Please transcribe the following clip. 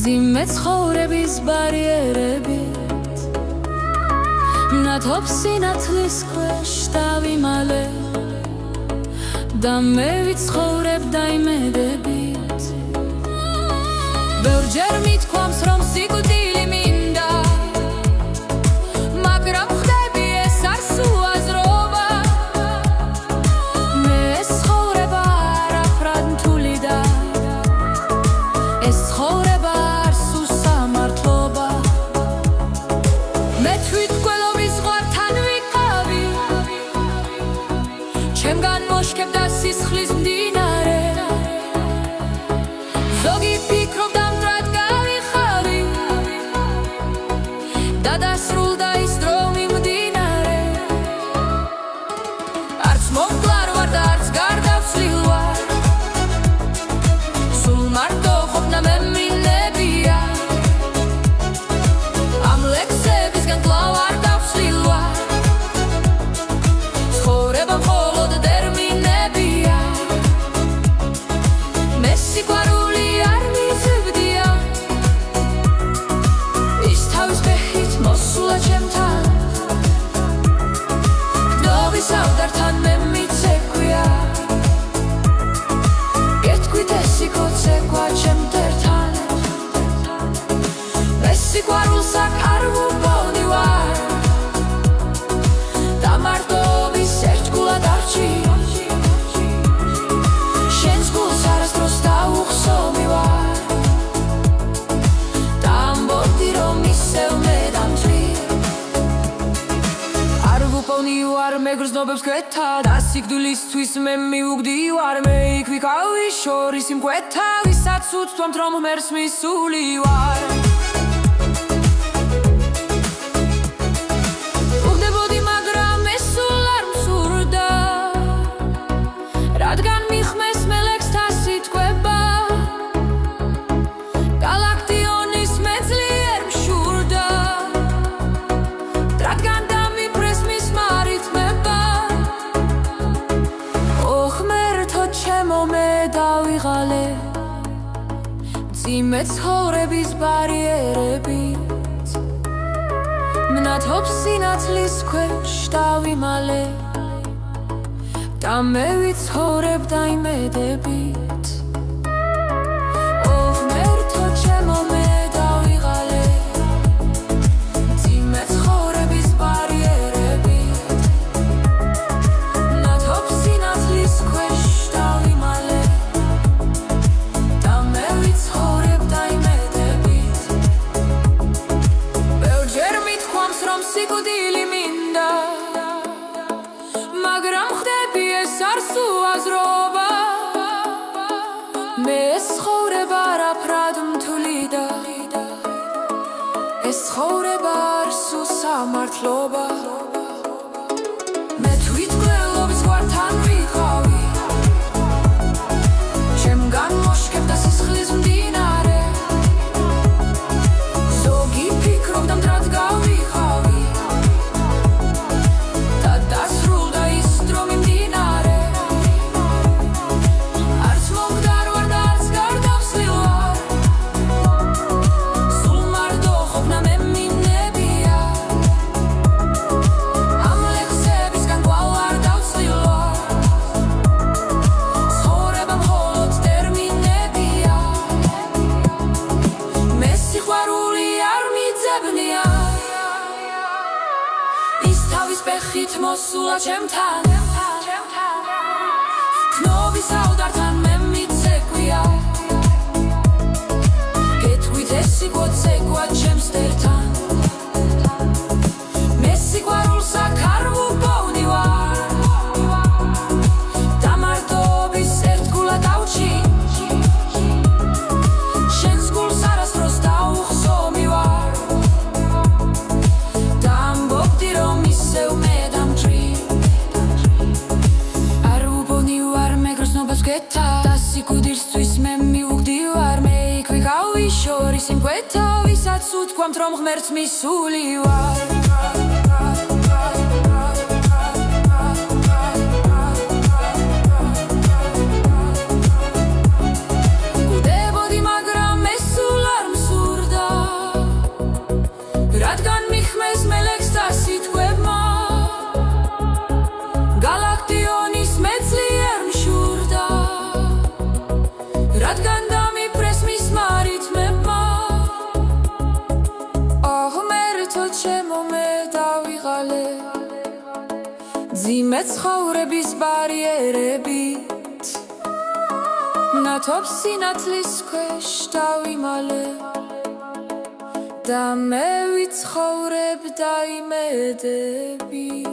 მძიმე ცხოვრების ბარიერებით მნათობ სინათლის ქვეშ დავიმალე და მე ვიცხოვრებ დაიმედებით ბევრჯერ მithქვამს რომ სიკვდილი მინდა მაგრამ ხდები ეს არ სუაზრობა მე ეს ცხოვრება არაფრად მთული და ეს ცხოვრება ჩემგან მოშკებდა სისხლის მდინარე ზოგი ფიქრობდა მტრად გავიხარი და დასრულდა ის დრო მიმდინარე არც მომკლარ ვარ და არც გარდაცვლილ ვარ სულ მარტო ყოფნა მე მინებია ამ ლექსებისგან კვლავ არ დავცვლილ ვარ ცხოვრება საუდართან მე მიცეკვია გეტყვით ეს სიკოცეკვა ჩემთან ეს სიყვარულს აქ არ ვუბონი ვარ და მარტოობის ერთგულად არჩი შენს გულს არასდროს დაუხსომი ვარ და ამბობდი რომ ისევ მე დამთვლი ვარ მეგრძნობებს გვეთა და სიკვდილისთვის მე მივუგდი ვარ მე იქ ვიკავი შორის იმ გვეთა ვისაც უცდომთ რომ ღმერთს მისული ვარ უგდებოდი მაგრამ ეს სულ არ მსურდა რადგან მიხმეს მელექსთა სიტყვება გალაქტიონის მეძლიერ მშურდა რადგან მძიმე ცხოვრების ბარიერებით მნათობ სინათლის ქვეშ დავიმალე და მე ვიცხოვრებ დაიმედებით ღმერთო ჩემო მე დავიღალე მძიმე ცხოვრების ბარიერებით მნათობ სინათლის ქვეშ დავიმალე სიკვდილი მინდა მაგრამ ხდები ეს არ სუაზრობა მე ეს ცხოვრება არაფრად მთული და ეს ცხოვრება არ სუსამართლობა მე თვითმკვლელობის გვართან ვიყავი ჩემგან მოშკებდა სისხლის მდინარე ზოგი ფიქრობდა მტრად გავიხავი ბეხით მოსულა ჩემთან ქნობის საუდართან მე მიცეკვია გეტყვით ეს სიკოცეკვა ჩემს ტერთან თქვამთ რომ ღმერთს მისული ვარ გუდებოდი მაგრამ ეს სულ არ მსურდა რადგან მიხმეს მელექს და სიტყვებმა გალაქტიონის მეძლიერ მშურდა რადგან დამიფრეს მისმა რითმებმა ღმერთო ჩემო მე დავიღალე ძიმე ცხოვრების ბარიერებით ნათობს სინათლის ქვეშ დავიმალე და მე ვიცხოვრებ და იმედები